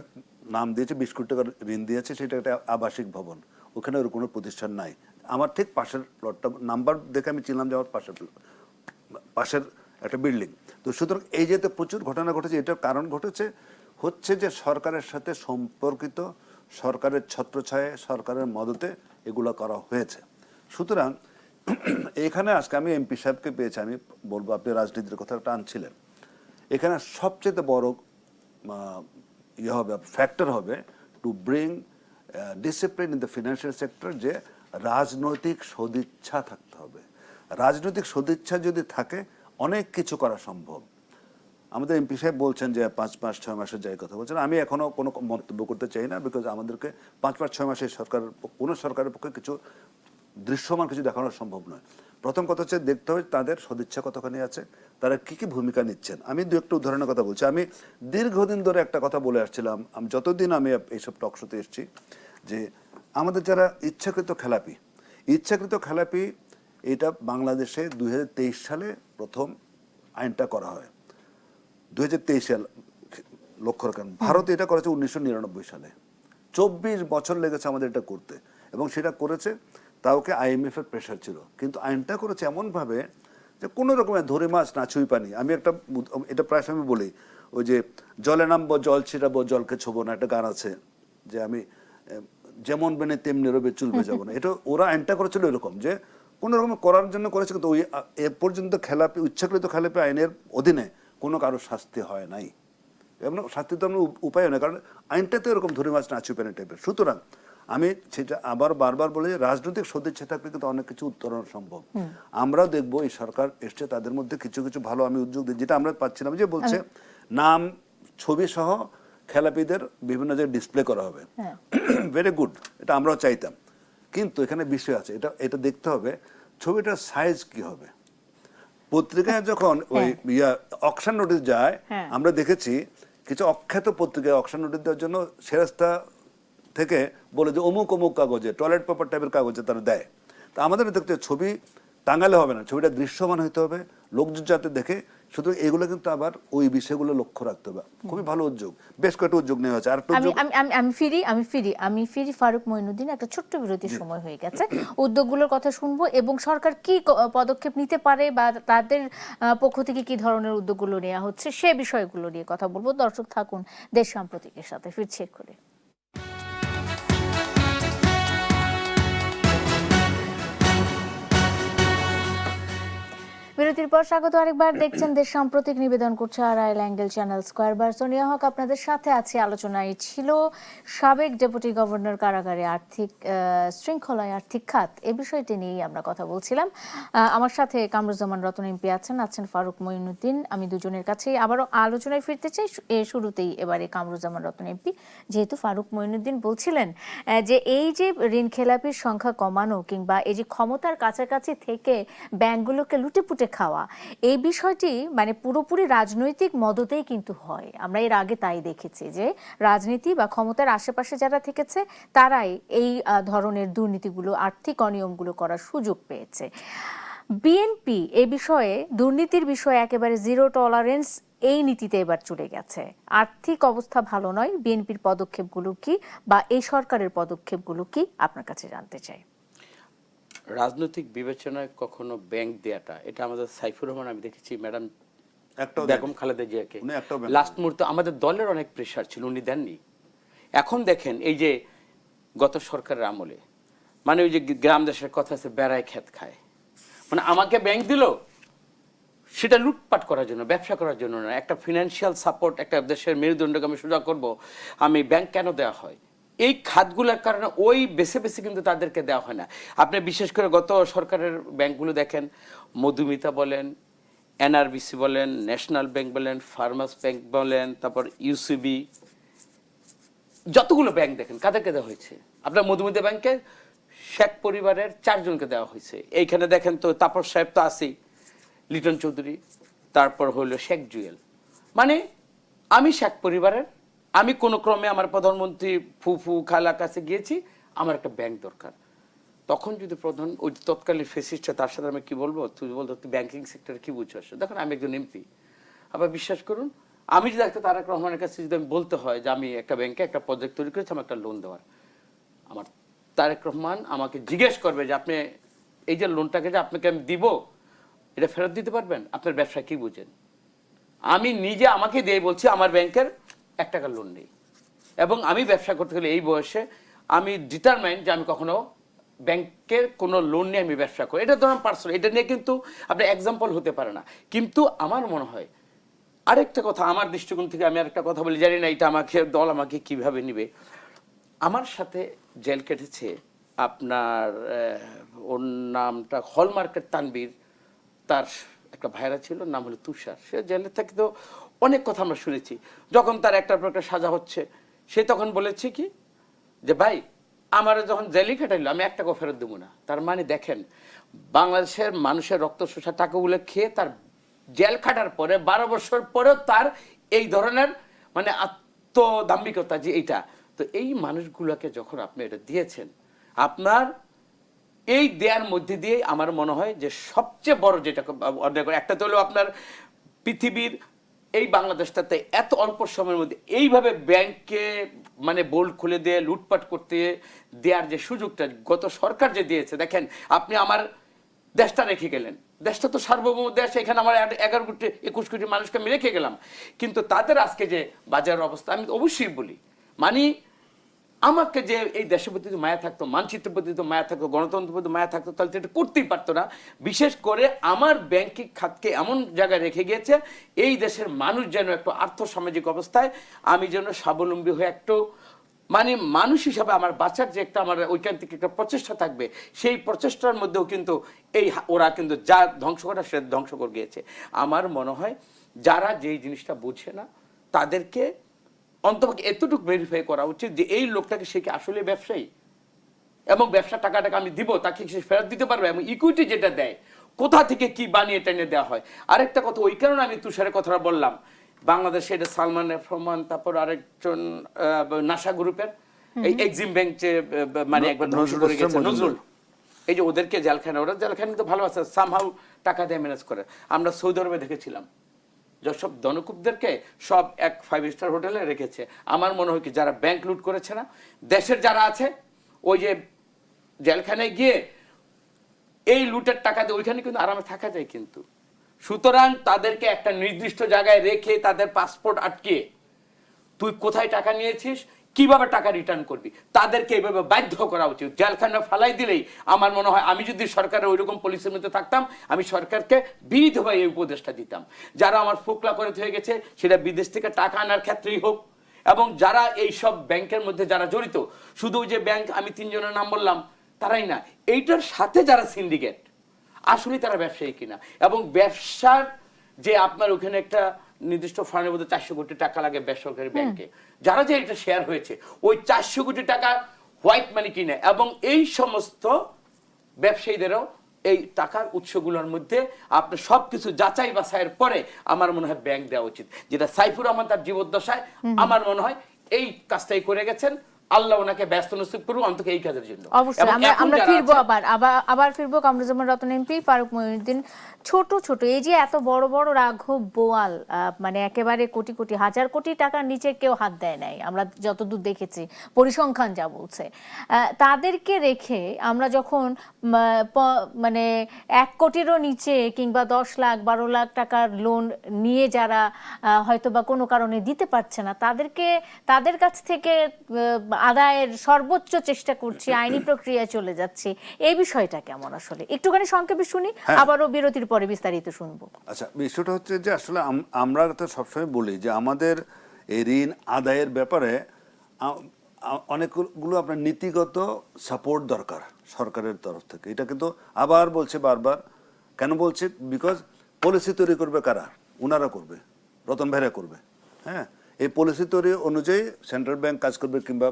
S2: নাম দিয়েছে 20 কোটি টাকার ঋণ দিয়েছে, সেটা একটা আবাসিক ভবন, ওখানে ওর কোনো প্রতিষ্ঠান নাই। আমার ঠিক পাশের প্লটটা নাম্বার দেখে আমি চিনলাম যে আমার পাশের একটা বিল্ডিং। তো সুতরাং এই যে প্রচুর ঘটনা ঘটেছে, এটার কারণ হচ্ছে যে সরকারের সাথে সম্পর্কিত, সরকারের ছত্রছায়ায়, সরকারের মদতে এগুলো করা হয়েছে। সুতরাং এখানে আজকে আমি এমপি সাহেবকে পেয়েছি, আমি বলবো আপনি রাজনীতির কথা একটা আনছিলেন, এখানে সবচেয়ে বড় ফ্যাক্টর হবে to bring discipline in the financial sector, যে রাজনৈতিক সদিচ্ছা থাকতে হবে। রাজনৈতিক সদিচ্ছা যদি থাকে অনেক কিছু করা সম্ভব। আমাদের এমপি সাহেব বলছেন যে 5 মাস 6 মাসের যাই কথা বলছেন, আমি এখনো কোনো মন্তব্য করতে চাই না, বিকজ আমাদেরকে 5 মাস 6 মাসে কোনো সরকারের পক্ষে কিছু দৃশ্যমান কিছু দেখানো সম্ভব নয়। প্রথম কথা হচ্ছে দেখতে হবে তাদের সদিচ্ছা কতখানি আছে, তারা কি কি ভূমিকা নিচ্ছেন। আমি দু একটা উদাহরণের কথা বলছি। আমি দীর্ঘদিন ধরে একটা কথা বলে আসছিলাম, আমি যতদিন আমি এইসব টক শোতে এসেছি, যে আমাদের যারা ইচ্ছাকৃত খেলাপি, এটা বাংলাদেশে 2023 সালে প্রথম আইনটা করা হয়। 2023 সাল লক্ষ্য রাখেন, ভারতে এটা করেছে 1999 সালে। 24 বছর লেগেছে আমাদের এটা করতে, এবং সেটা করেছে তাও কি IMF এর প্রেশার ছিল। কিন্তু আইনটা করেছে এমনভাবে যে কোনো রকমের ধরে মাছ না ছুঁই পানি। আমি এটা প্রায় সময় বলি, ওই যে জলে নামবো জল ছিটাবো জলকে ছোবো না, একটা গান আছে যে আমি যেমন বেনে তেমনি রবে চুল বেজাবো না। এটা ওরা আইনটা করেছিল এরকম যে কোনো রকম করার জন্য করেছে, কিন্তু ওই এ পর্যন্ত ইচ্ছাকৃত খেলাপি আইনের অধীনে কোনো কারো শাস্তি হয় নাই, এবং শাস্তি তো আমরা উপায় নেই, কারণ আইনটা তো এরকম ধরে মাছ না ছুঁই পানি টাইপের। সুতরাং আমি সেটা আবার বারবার বলি, রাজনৈতিক সদিচ্ছা থাকলে কিন্তু অনেক কিছু উত্তরণ সম্ভব। আমরাও দেখবো এই সরকার এসছে, তাদের মধ্যে কিছু কিছু ভালো আমি উদ্যোগ দিই, যেটা আমরা পাচ্ছিলাম, যে বলছে নাম ছবি সহ খেলাপিদের বিভিন্ন জায়গায় ডিসপ্লে করা হবে। ভেরি গুড, এটা আমরাও চাইতাম, কিন্তু এখানে বিষয় আছে, এটা দেখতে হবে ছবিটার সাইজ কি হবে। পত্রিকায় যখন ওই অকশন নোটিশ যায়, আমরা দেখেছি কিছু অখ্যাত পত্রিকায় অকশন নোটিশ দেওয়ার জন্য সেরাস্তা থেকে বলে যে অমুক অমুক কাগজে, টয়লেট পেপার টাইপের কাগজে তারা দেয়। তা আমাদের দেখতে ছবি টাঙালে হবে না, ছবিটা দৃশ্যমান হইতে হবে, লোকজন যাতে দেখে। শুধু এগুলো কিন্তু আবার ওই বিষয়গুলো লক্ষ্য রাখতে হবে। খুবই ভালো উদ্যোগ, বেশ কয়েকটা উদ্যোগ নেওয়া হয়েছে। আর
S1: আমি ফিরি ফারুক মঈনুদ্দিন, একটা ছোট্ট বিরতির সময় হয়ে গেছে। উদ্যোগগুলোর কথা শুনবো এবং সরকার কি পদক্ষেপ নিতে পারে বা তাদের পক্ষ থেকে কি ধরনের উদ্যোগগুলো নেওয়া হচ্ছে সে বিষয়গুলো নিয়ে কথা বলবো। দর্শক থাকুন দেশ সাম্প্রতিকের সাথে, ফিরছি করে। বিরতির পর স্বাগত আরেকবার। দেখছেন দেশ সাম্প্রতিক, নিবেদন করছে আড়াইল অ্যাঙ্গেল চ্যানেল স্কয়ারবার। সোনিয়া হক আপনাদের সাথে আছে। আলোচনায় ছিল সাবেক ডেপুটি গভর্নর কারাগারে আর্থিক শৃঙ্খলায় আর্থিক খাত, এই বিষয়টি নিয়েই আমরা কথা বলছিলাম। আমার সাথে কামরুজ্জামান রতন এমপি আছেন ফারুক মঈনুদ্দিন। আমি দুজনের কাছেই আবারও আলোচনায় ফিরতে চাই। শুরুতেই এবারে কামরুজ্জামান রতন এমপি, যেহেতু ফারুক মঈনুদ্দিন বলছিলেন যে এই যে ঋণ খেলাপির সংখ্যা কমানো কিংবা এই যে ক্ষমতার কাছাকাছি থেকে ব্যাংকগুলোকে লুটেপুটে খাওয়া, এই বিষয়টি মানে পুরোপুরি রাজনৈতিক মদতেই কিন্তু হয়। আমরা এর আগে তাই দেখেছি যে রাজনীতি বা ক্ষমতার আশেপাশে যারা থেকেছে তারাই এই ধরনের দুর্নীতিগুলো, আর্থিক অনিয়মগুলো করার সুযোগ পেয়েছে। বিএনপি এই বিষয়ে, দুর্নীতির বিষয়ে একেবারে জিরো টলারেন্স এই নীতিতে এবার চলে গেছে। আর্থিক অবস্থা ভালো নয়, বিএনপির পদক্ষেপগুলো কি বা এই সরকারের পদক্ষেপগুলো কি আপনার কাছে জানতে চাই।
S3: রাজনৈতিক বিবেচনায় কখনো ব্যাংক দেয়াটা, এটা আমাদের সাইফুর রহমান, আমি দেখেছি ম্যাডাম বেগম খালেদা জিয়াকে লাস্ট মুহূর্তে আমাদের দলের অনেক প্রেশার ছিল, উনি দেননি। এখন দেখেন এই যে গত সরকারের আমলে, মানে ওই যে গ্রাম দেশের কথা আছে, বেড়ায় খেত খায়, মানে আমাকে ব্যাংক দিল সেটা লুটপাট করার জন্য, ব্যবসা করার জন্য না, একটা ফিনান্সিয়াল সাপোর্ট, একটা দেশের মেরুদণ্ডকে আমি সোজা করবো, আমি ব্যাংক কেন দেওয়া হয়? এই খাতগুলোর কারণে ওই বেছে বেছে কিন্তু তাদেরকে দেওয়া হয় না। আপনি বিশেষ করে গত সরকারের ব্যাংকগুলো দেখেন, মধুমিতা বলেন, NRBC বলেন, ন্যাশনাল ব্যাংক বলেন, ফার্মার্স ব্যাংক বলেন, তারপর UCB, যতগুলো ব্যাংক দেখেন কাদেরকে দেওয়া হয়েছে? আপনার মধুমিতা ব্যাংকে শেখ পরিবারের 4 জনকে দেওয়া হয়েছে। এইখানে দেখেন তো তাপস সাহেব তো আছেই, লিটন চৌধুরী, তারপর হলো শেখ জুয়েল। মানে আমি শেখ পরিবারের, আমি কোনো ক্রমে আমার প্রধানমন্ত্রী ফুফু খালার কাছে গিয়েছি, আমার একটা ব্যাংক দরকার। তখন যদি প্রধান ওই তৎকালীন ফেসিস্টটা, তার সাথে আমি কি বলবো, তুই বলতো তুই ব্যাংকিং সেক্টরে কি বুঝছস? দেখুন আমি একজন এমপি। আবার বিশ্বাস করুন, আমি যদি একটা তারেক রহমানের কাছে যদি আমি বলতে হয় যে আমি একটা ব্যাংকে একটা প্রজেক্ট তৈরি করেছি, আমার একটা লোন দেওয়ার, আমার তারেক রহমান আমাকে জিজ্ঞেস করবে যে আপনি এই যে লোনটাকে যে আপনাকে আমি দিব, এটা ফেরত দিতে পারবেন? আপনার ব্যবসা কি বুঝেন? আমি নিজে আমাকে দিয়ে বলছি আমার ব্যাংকের 1 টাকার লোন নেই, এবং আমি ব্যবসা করতে গেলে এই বয়সে আমি ডিটারমাইন্ড যে আমি কখনো ব্যাংকের কোনো লোন নিয়ে আমি ব্যবসা করি। এটা ধরুন পার্সোনাল, এটা নিয়ে কিন্তু আপনার এক্সাম্পল হতে পারে না। কিন্তু আমার মনে হয় আরেকটা কথা, আমার দৃষ্টিকোণ থেকে আমি আরেকটা কথা বলি, জানি না এটা আমাকে দল আমাকে কিভাবে নিবে। আমার সাথে জেল কেটেছে আপনার ওর নামটা হলমার্কের তানবীর, তার একটা ভাইরা ছিল, নাম হলো তুষার। সে জেলে থেকে তো অনেক কথা আমরা শুনেছি। যখন তার একটার পর একটা সাজা হচ্ছে, সে তখন বলেছে কি যে ভাই আমার যখন জেলই কাটাইলো আমি 1 টাকাও ফেরত দেবো না। তার মানে দেখেন, বাংলাদেশের মানুষের রক্ত শোষা টাকাগুলো খেয়ে তার জেল খাটার পরে 12 বছর পরেও তার এই ধরনের মানে আত্মদাম্ভিকতা যে এইটা। তো এই মানুষগুলোকে যখন আপনি এটা দিয়েছেন, আপনার এই দেয়ার মধ্যে দিয়ে আমার মনে হয় যে সবচেয়ে বড় যেটা অর্ডার করে একটা তো হলো আপনার পৃথিবীর এই বাংলাদেশটাতে এত অল্প সময়ের মধ্যে এইভাবে ব্যাংকে মানে বোল্ড খুলে দিয়ে লুটপাট করতে দেওয়ার যে সুযোগটা গত সরকার যে দিয়েছে, দেখেন আপনি আমার দেশটা রেখে গেলেন, দেশটা তো সার্বভৌম দেশ, এখানে আমার 11 কোটি 21 কোটি মানুষকে আমি রেখে গেলাম, কিন্তু তাদের আজকে যে বাজারের অবস্থা আমি অবশ্যই বলি, মানে আমাকে যে এই দেশের প্রতি মায়া থাকতো, মানচিত্রের প্রতি মায়া থাকতো, গণতন্ত্রের প্রতি মায়া থাকতো, তাহলে এটা করতেই পারতো না। বিশেষ করে আমার ব্যাংকিং খাতকে এমন জায়গায় রেখে গিয়েছে, এই দেশের মানুষ যেন একটু আর্থসামাজিক অবস্থায় আমি যেন স্বাবলম্বী হয়ে একটু মানে মানুষ হিসাবে আমার বাঁচার যে একটা আমার ওইখান থেকে একটা প্রচেষ্টা থাকবে, সেই প্রচেষ্টার মধ্যেও কিন্তু এই ওরা কিন্তু যা ধ্বংস করা সে ধ্বংস করে গিয়েছে। আমার মনে হয় যারা যেই জিনিসটা বুঝে না তাদেরকে অন্তত এতটুকু ভেরিফাই করা উচিত যে এই লোকটাকে সে কি আসলে ব্যবসায়ী, এবং ব্যবসা টাকাটাকে আমি দিব তাকে সে ফেরত দিতে পারবে, এবং ইকুইটি যেটা দেয় কোথা থেকে কি বানিয়ে টেনে দেওয়া হয়। আরেকটা কথা, ওই কারণে আমি তুষারের কথাটা বললাম, বাংলাদেশে এটা সালমান রহমান, তারপর আরেকজন নাসা গ্রুপের এই এক্সিম ব্যাংক যে মানে একবার ধ্বংস করে গেছে নজরুল, এই যে ওদেরকে জেলখানা, ওরা জেলখানা তো ভালো আছে, সামহাউ টাকা দিয়ে ম্যানেজ করে। আমরা সৌদি আরবে দেখেছিলাম যেসব ধনকুবদেরকে সব এক 5 স্টার হোটেলে রেখেছে। আমার মনে হয় কি যারা ব্যাংক লুট করেছে না, দেশের যারা আছে ওই যে জেলখানায় গিয়ে এই লুটের টাকা দিয়ে ওইখানে কিন্তু আরামে থাকা যায়। কিন্তু সুতরাং তাদেরকে একটা নির্দিষ্ট জায়গায় রেখে তাদের পাসপোর্ট আটকে তুই কোথায় টাকা নিয়েছিস, কিভাবে টাকা রিটার্ন করবি, তাদেরকে এইভাবে বাধ্য করা উচিত। জেলখানা ফালাই দিলেই আমার মনে হয়, আমি যদি সরকারের ওইরকম পলিসির মধ্যে থাকতাম, আমি সরকারকে বিনীতভাবে এই উপদেশটা দিতাম, যারা আমার ফোকলা করে হয়ে গেছে, সেটা বিদেশ থেকে টাকা আনার ক্ষেত্রেই হোক, এবং যারা এই সব ব্যাংকের মধ্যে যারা জড়িত, শুধু যে ব্যাংক আমি 3 জনের নাম বললাম তারাই না, এইটার সাথে যারা সিন্ডিকেট, আসলে তারা ব্যবসায়ী কিনা, এবং ব্যবসার যে আপনার ওখানে একটা নির্দিষ্ট ফান্ডের মধ্যে 400 কোটি টাকা লাগে বেসরকারি ব্যাংকে, যারা যে এটা শেয়ার হয়েছে ওই 400 কোটি টাকা হোয়াইট মানি কিনে, এবং এই সমস্ত ব্যবসায়ীদেরও এই টাকার উৎসগুলোর মধ্যে আপনার সবকিছু যাচাই বাছাইয়ের পরে আমার মনে হয় ব্যাংক দেওয়া উচিত, যেটা সাইফুর রহমান তার জীবদ্দশায় আমার মনে হয় এই কাজটাই করে গেছেন। আল্লাহ ওনাকে ব্যস্ত নসিব করুন অন্তত এই কাজের জন্য।
S1: অবশ্যই আমরা ফিরবো, আবার ফিরবো। কামরুজ্জামান রতন এমপি, ফারুক মঈনুদ্দিন, ছোট ছোট এই যে এত বড় বড় রাঘব বোয়াল, মানে একেবারে কোটি কোটি হাজার কোটি টাকার নিচে কেউ হাত দেয় নাই, আমরা যতদূর দেখেছি পরিসংখ্যান যা বলছে, তাদেরকে রেখে আমরা যখন মানে 1 কোটিরও নিচে কিংবা 10 লাখ 12 লাখ টাকার লোন নিয়ে যারা হয়তো বা কোনো কারণে দিতে পারছে না, তাদের কাছ থেকে আদায়ের সর্বোচ্চ চেষ্টা করছি, আইনি প্রক্রিয়া চলে যাচ্ছে, এই বিষয়টা কেমন আসলে একটুখানি সংক্ষেপে শুনি, আবারও বিরতির পরে বিস্তারিত শুনবো।
S2: আচ্ছা, বিষয়টা হচ্ছে যে আসলে আমরা তো সবসময় বলি যে আমাদের এই ঋণ আদায়ের ব্যাপারে অনেকগুলো আপনার নীতিগত সাপোর্ট দরকার সরকারের তরফ থেকে। এটা কিন্তু আবার বলছে বারবার, কেন বলছে? বিকজ পলিসি তৈরি করবে কারা? ওনারা করবে, রতন ভাইরা করবে। হ্যাঁ, এই পলিসি তৈরি অনুযায়ী সেন্ট্রাল ব্যাংক কাজ করবে কিংবা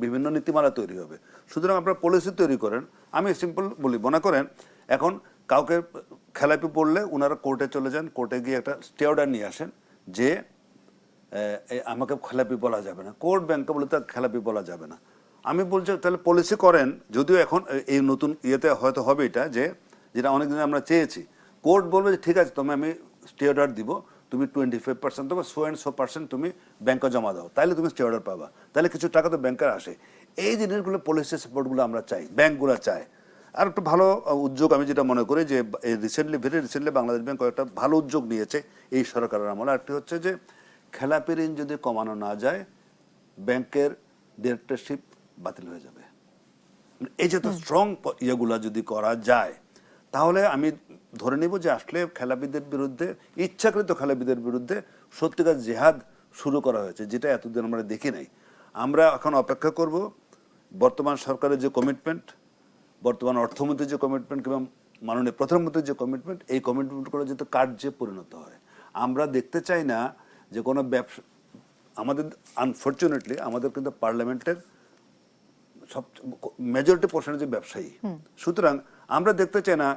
S2: বিভিন্ন নীতিমালা তৈরি হবে। সুতরাং আপনারা পলিসি তৈরি করেন। আমি সিম্পল বলি, মনে করেন এখন কাউকে খেলাপি পড়লে ওনারা কোর্টে চলে যান, কোর্টে গিয়ে একটা স্টে অর্ডার নিয়ে আসেন যে আমাকে খেলাপি বলা যাবে না, কোর্ট ব্যাংকে বলে তার খেলাপি বলা যাবে না। আমি বলছি তাহলে পলিসি করেন, যদিও এখন এই নতুন ইয়েতে হয়তো হবে এটা, যে যেটা অনেকদিন আমরা চেয়েছি, কোর্ট বলবে যে ঠিক আছে তোমায় আমি স্টে অর্ডার দিব, তুমি 25% তোমার 100% তুমি ব্যাংকে জমা দাও, তাহলে তুমি স্টে অর্ডার পাবা, তাহলে কিছু টাকা তো ব্যাংকের আসে। এই জিনিসগুলো পলিসি সাপোর্টগুলো আমরা চাই, ব্যাংকগুলো চায়। আর একটা ভালো উদ্যোগ আমি যেটা মনে করি যে ভেরি রিসেন্টলি বাংলাদেশ ব্যাংক কয়েকটা ভালো উদ্যোগ নিয়েছে এই সরকারের আমলে। একটি হচ্ছে যে খেলাপি ঋণ যদি কমানো না যায়, ব্যাংকের ডিরেক্টরশিপ বাতিল হয়ে যাবে। এই যে তো স্ট্রং ইয়েগুলো যদি করা যায়, তাহলে আমি ধরে নিব যে আসলে খেলাপিদের বিরুদ্ধে, ইচ্ছাকৃত খেলাপিদের বিরুদ্ধে সত্যিকার জেহাদ শুরু করা হয়েছে, যেটা এতদিন আমরা দেখি নাই। আমরা এখন অপেক্ষা করব বর্তমান সরকারের যে কমিটমেন্ট, বর্তমান অর্থমন্ত্রীর যে কমিটমেন্ট কিংবা মাননীয় প্রধানমন্ত্রীর যে কমিটমেন্ট, এই কমিটমেন্টগুলো যাতে কার্যে পরিণত হয়। আমরা দেখতে চাই না যে কোনো ব্যবসা, আমাদের আনফর্চুনেটলি আমাদের কিন্তু পার্লামেন্টের সব মেজরিটি পার্সেন্টেজ ব্যবসায়ী, সুতরাং আমরা দেখতে চাই না,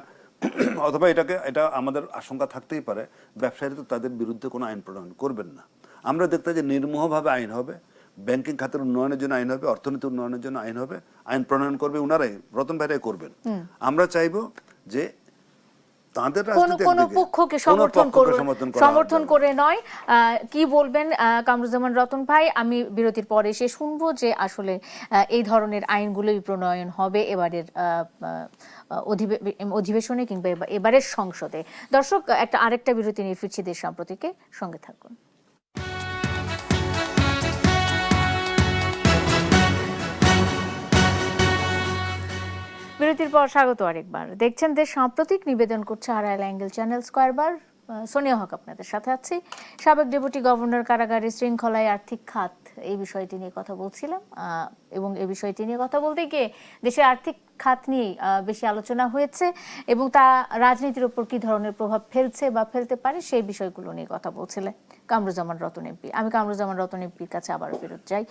S2: অথবা এটা আমাদের আশঙ্কা থাকতেই পারে ব্যবসায়ীরা তো তাদের বিরুদ্ধে কোনো আইন প্রণয়ন করবেন না। আমরা দেখতে চাই নির্মোহভাবে আইন হবে, ব্যাংকিং খাতের উন্নয়নের জন্য আইন হবে, অর্থনীতি উন্নয়নের জন্য আইন হবে, আইন প্রণয়ন করবে ওনারাই, রতন ভাইরাই করবেন। আমরা চাইবো যে তাদের
S1: কোন পক্ষকে সমর্থন করে নয়। কি বলবেন কামরুজ্জামান রতন ভাই? আমি বিরতির পরে এসে শুনবো যে আসলে এই ধরনের আইনগুলোই প্রণয়ন হবে এবারের অধিবেশনে কিংবা এবারের সংসদে। দর্শক, আরেকটা বিরতি নিয়ে ফিরছি দেশ সাম্প্রতিকে, সঙ্গে থাকুন। বিরতির পর স্বাগত আরেকবার। দেখছেন দেশ সাম্প্রতিক, নিবেদন করছে আড়াইল অ্যাঙ্গেল চ্যানেল স্কয়ারবার। সোনিয়া হক আপনাদের সাথে আছি। সাবেক ডেপুটি গভর্নর কারাগারে শৃঙ্খলায় আর্থিক খাত, এই বিষয়টি নিয়ে কথা বলছিলাম, এবং এই বিষয়টি নিয়ে কথা বলতে গিয়ে দেশের আর্থিক খাত নিয়ে বেশি আলোচনা হয়েছে এবং তা রাজনীতির উপর কি ধরনের প্রভাব ফেলছে বা ফেলতে পারে সেই বিষয়গুলো নিয়ে কথা বলছিলেন কামরুজ্জামান রতন এমপি। আমি কামরুজ্জামান রতন এমপির কাছে আবার ফেরত যাই।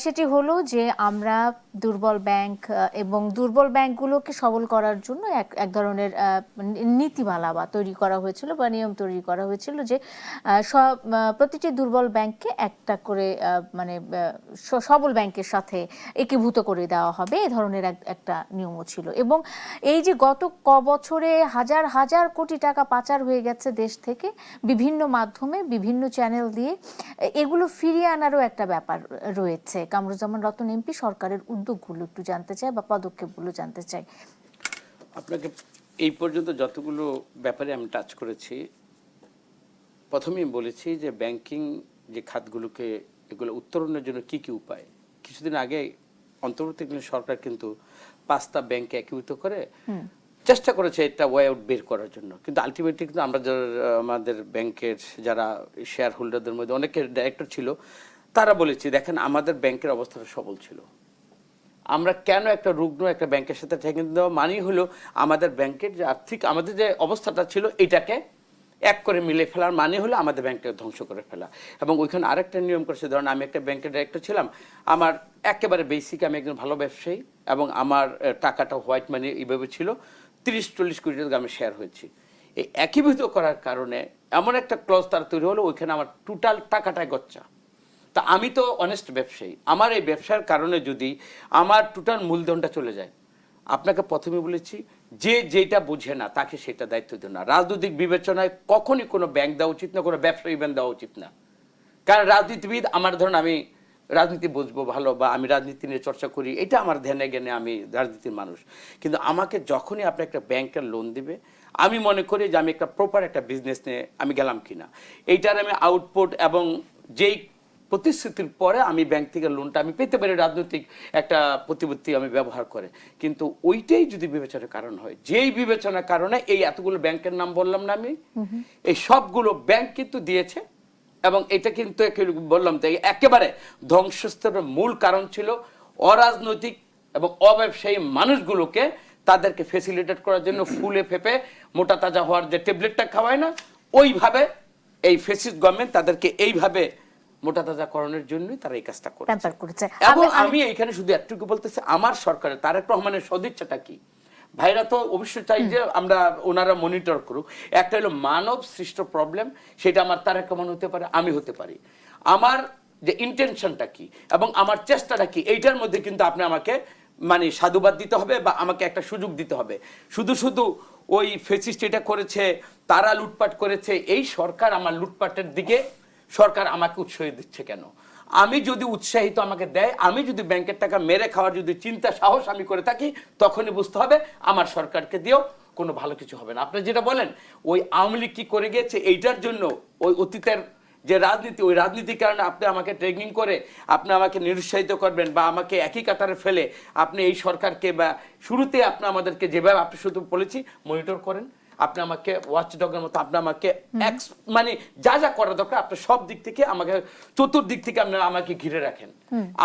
S1: সেটি হলো যে আমরা দুর্বল ব্যাংক এবং দুর্বল ব্যাংকগুলোকে সবল করার জন্য এক ধরনের নীতিমালা বা তৈরি করা হয়েছিল বা নিয়ম তৈরি করা হয়েছিল যে প্রতিটি দুর্বল ব্যাংককে একটা করে মানে সবল ব্যাংকের সাথে একীভূত করে দেওয়া হবে, এই ধরনের একটা নিয়মও ছিল। এবং এই যে গত বছরে হাজার হাজার কোটি টাকা পাচার হয়ে গেছে দেশ থেকে বিভিন্ন মাধ্যমে, বিভিন্ন চ্যানেল দিয়ে, এগুলো ফিরিয়ে আনারও একটা ব্যাপার রয়েছে। কামরুজ্জামান রতন এমপি সরকারের উদ্যোগগুলো একটু জানতে চাই বা পদক্ষেপগুলো জানতে চাই।
S3: আপনাকে এই পর্যন্ত যতগুলো ব্যাপারে আমি টাচ করেছি, প্রথমেই বলেছি যে ব্যাংকিং যে খাতগুলোকে, এগুলো উত্তরণের জন্য কি কি উপায়। কিছুদিন আগে অন্তর্বর্তীকালীন সরকার কিন্তু 5টা ব্যাংকে একীভূত করে চেষ্টা করেছে এটা ওয়ে আউট বের করার জন্য, কিন্তু আলটিমেটলি কিন্তু আমরা আমাদের ব্যাংকের যারা শেয়ার হোল্ডারদের মধ্যে অনেকের ডাইরেক্টর ছিল, তারা বলেছে দেখেন আমাদের ব্যাংকের অবস্থাটা সবল ছিল, আমরা কেন একটা রুগ্ন একটা ব্যাংকের সাথে ঠেকে দেওয়া, মানেই হলো আমাদের ব্যাংকের যে আর্থিক আমাদের যে অবস্থাটা ছিল এটাকে এক করে মিলে ফেলার মানে হলো আমাদের ব্যাংকটাকে ধ্বংস করে ফেলা। এবং ওইখানে আরেকটা নিয়ম করেছে, ধরেন আমি একটা ব্যাংকের ডাইরেক্টর ছিলাম, আমার একেবারে বেসিক, আমি একজন ভালো ব্যবসায়ী এবং আমার টাকাটা হোয়াইট মানি এইভাবে ছিল, 30-40 কোটি টাকা আমি শেয়ার হয়েছি। এই একীভূত করার কারণে এমন একটা ক্লজ তার তৈরি হলো, ওইখানে আমার টোটাল টাকাটাই গচ্চা। তা আমি তো অনেস্ট ব্যবসায়ী, আমার এই ব্যবসার কারণে যদি আমার টোটাল মূলধনটা চলে যায়, আপনাকে প্রথমে বলেছি যে যেটা বুঝে না তাকে সেটা দায়িত্ব দেন না। রাজনৈতিক বিবেচনায় কখনই কোনো ব্যাংক দেওয়া উচিত না, কোনো ব্যবসায়ী ব্যাংক দেওয়া উচিত না। কারণ রাজনীতিবিদ, আমার ধরুন আমি রাজনীতি বুঝবো ভালো বা আমি রাজনীতি নিয়ে চর্চা করি, এটা আমার ধ্যানে জ্ঞানে আমি রাজনীতির মানুষ, কিন্তু আমাকে যখনই আপনি একটা ব্যাংকের লোন দিবে, আমি মনে করি যে আমি একটা প্রপার একটা বিজনেস নিয়ে আমি গেলাম কিনা, এইটার আমি আউটপুট এবং যেই প্রতিশ্রুতির পরে আমি ব্যাংক থেকে লোনটা আমি পেতে পারি, রাজনৈতিক একটা প্রতিপত্তি আমি ব্যবহার করে, কিন্তু ওইটাই যদি বিবেচনার কারণ হয়, যেই বিবেচনার কারণে এই এতগুলো ব্যাংকের নাম বললাম না আমি, এই সবগুলো ব্যাংক কিন্তু দিয়েছে। এবং এটা কিন্তু বললাম তো একেবারে ধ্বংসস্তরের মূল কারণ ছিল অরাজনৈতিক এবং অব্যবসায়ী মানুষগুলোকে তাদেরকে ফেসিলিটেট করার জন্য ফুলে ফেপে মোটা তাজা হওয়ার যে ট্যাবলেটটা খাওয়ায় না, ওইভাবে এই ফেসিস্ট গভর্নমেন্ট তাদেরকে এইভাবে মোটা তাজা করণের জন্যই তারা এই কাজটা করেছে। এবং আমি এইখানে শুধু একটুকু বলতেছি, আমার সরকারের তারেক রহমানের সদিচ্ছাটা কি, ভাইরা তো অবশ্যই চাই যে আমরা ওনারা মনিটর করুক। একটা হলো মানব সৃষ্ট প্রবলেম, সেটা আমার তারেক রহমান হতে পারে, আমি হতে পারি। আমার যে ইন্টেনশনটা কি এবং আমার চেষ্টাটা কি, এইটার মধ্যে কিন্তু আপনি আমাকে মানে সাধুবাদ দিতে হবে বা আমাকে একটা সুযোগ দিতে হবে। শুধু শুধু ওই ফেসিস্ট এটা করেছে, তারা লুটপাট করেছে, এই সরকার আমার লুটপাটের দিকে সরকার আমাকে উৎসাহ দিচ্ছে কেন? আমি যদি উৎসাহিত আমাকে দেয়, আমি যদি ব্যাংকের টাকা মেরে খাওয়ার যদি চিন্তা সাহস আমি করে থাকি, তখনই বুঝতে হবে আমার সরকারকে দিয়েও কোনো ভালো কিছু হবে না। আপনি যেটা বলেন ওই আওয়ামী লীগ কি করে গিয়েছে, এইটার জন্য ওই অতীতের যে রাজনীতি, ওই রাজনীতির কারণে আপনি আমাকে ট্রেনিং করে আপনি আমাকে নিরুৎসাহিত করবেন বা আমাকে একই কাতারে ফেলে আপনি এই সরকারকে বা শুরুতে আপনি আমাদেরকে যেভাবে আপনি শুধু বলেছি মনিটর করেন, আপনি আমাকে ওয়াচডগের মতো আপনি আমাকে মানে যা যা করা দরকার আপনি সব দিক থেকে আমাকে চতুর্দিক থেকে আপনি আমাকে ঘিরে রাখেন।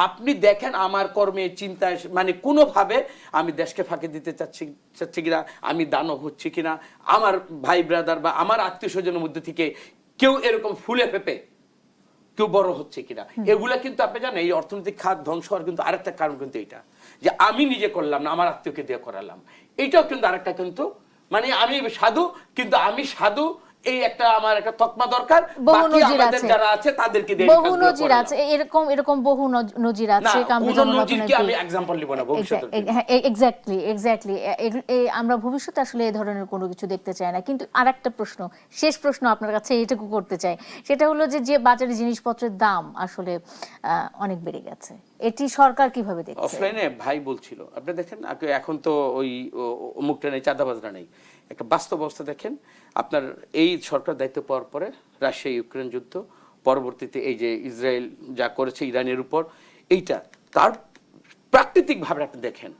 S3: আপনি দেখেন আমার কর্মে চিন্তায় মানে কোনোভাবে আমি দেশকে ফাঁকি দিতে চাচ্ছি কিনা, আমি দানব হচ্ছি কিনা, আমার ভাই ব্রাদার বা আমার আত্মীয় স্বজনের মধ্যে থেকে কেউ এরকম ফুলে ফেপে কেউ বড় হচ্ছে কিনা, এগুলা কিন্তু আপনি জানেন এই অর্থনৈতিক খাত ধ্বংস হওয়ার কিন্তু আরেকটা কারণ কিন্তু এইটা যে আমি নিজে করলাম না, আমার আত্মীয়কে দিয়ে করালাম। এইটাও কিন্তু আরেকটা কিন্তু মানে আমি সাধু, কিন্তু আমি সাধু এই একটা আমার একটা তকমা দরকার, বাকি আমাদের যারা আছে তাদেরকে দিয়ে
S1: বহু নজির আছে, এরকম বহু নজির আছে।
S3: নজিরকে আমি एग्जांपल নিব না ভবিষ্যতে।
S1: এক্স্যাক্টলি আমরা ভবিষ্যতে আসলে এই ধরনের কোনো কিছু দেখতে চাই না। কিন্তু আরেকটা প্রশ্ন, শেষ প্রশ্ন আপনার কাছে এইটুকু করতে চাই, সেটা হলো যে বাজারে জিনিসপত্রের দাম আসলে অনেক বেড়ে গেছে, এটি সরকার কিভাবে দেখছে?
S3: অফলাইনে ভাই বলছিল, আপনি দেখেন এখন তো ওই অমুকটা নেই, চাঁদাবাজরা নেই, একটা বাস্তব অবস্থা দেখেন। আপনার এই সরকার দায়িত্ব পাওয়ার পরে রাশিয়া ইউক্রেন যুদ্ধ, পরবর্তীতে এই যে ইসরায়েল যা করেছে ইরানের উপর, এইটা তার প্রাকৃতিকভাবে আপনি দেখেন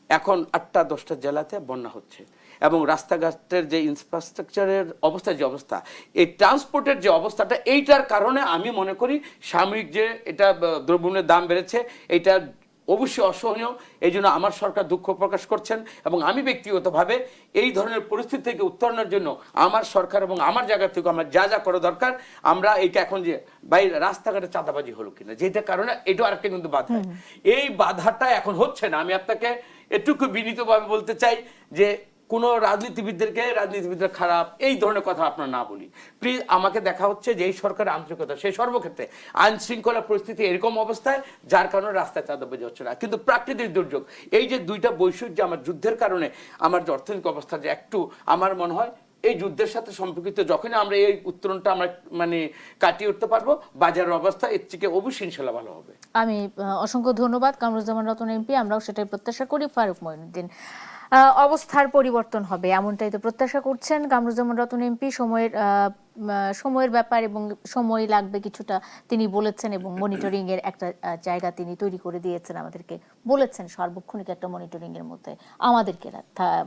S3: এখন 8টা 10টা জেলাতে বন্যা হচ্ছে এবং রাস্তাঘাটের যে ইনফ্রাস্ট্রাকচারের অবস্থা, যে অবস্থা, এই ট্রান্সপোর্টের যে অবস্থাটা, এইটার কারণে আমি মনে করি সাময়িক যে এটা দ্রব্যমূল্যের দাম বেড়েছে, এটা অবশ্যই অসহনীয়। এই জন্য আমার সরকার দুঃখ প্রকাশ করছেন এবং আমি ব্যক্তিগতভাবে এই ধরনের পরিস্থিতি থেকে উত্তরণের জন্য আমার সরকার এবং আমার জায়গা থেকে আমার যা যা করা দরকার, আমরা এইটা এখন যে বাইরে রাস্তাঘাটে চাঁদাবাজি হলো কিনা, যেটা কারণে এটা আরেকটা কিন্তু বাধা, এই বাধাটা এখন হচ্ছে না। আমি আপনাকে এটুকু বিনীতভাবে বলতে চাই যে কোনো রাজনীতিবিদরা খারাপ এই ধরনের কথা আপনার না বলি প্লিজ। আমাকে দেখা হচ্ছে যে এই সরকারের আন্তরিকতা, সেই সর্বক্ষেত্রে আইন শৃঙ্খলা পরিস্থিতি এরকম অবস্থায় যার কারণে রাস্তায় চাঁদাবাজি হচ্ছে না। কিন্তু প্রাকৃতিক দুর্যোগ, এই যে দুইটা বৈশ্বিক যে আমার যুদ্ধের কারণে আমার যে অর্থনৈতিক অবস্থা যে একটু আমার মনে হয় এই যুদ্ধের সাথে সম্পর্কিত, যখনই আমরা এই উত্তরণটা আমরা মানে কাটিয়ে উঠতে পারবো, বাজারের অবস্থা এর থেকে অবশ্যই ইনশাল্লাহ ভালো হবে।
S1: আমি অসংখ্য ধন্যবাদ কামরুজ্জামান রতন এমপি, আমরাও সেটাই প্রত্যাশা করি। ফারুক মঈনুদ্দিন, অবস্থার পরিবর্তন হবে এমনটাই তো প্রত্যাশা করছেন কামরুজ্জামান রতন এমপি। সময়ের ব্যাপার এবং সময় লাগবে কিছুটা তিনি বলেছেন, এবং মনিটরিং এর একটা জায়গা তিনি তৈরি করে দিয়েছেন, আমাদেরকে বলেছেন সার্বক্ষণিক একটা মনিটরিং এর মধ্যে আমাদেরকে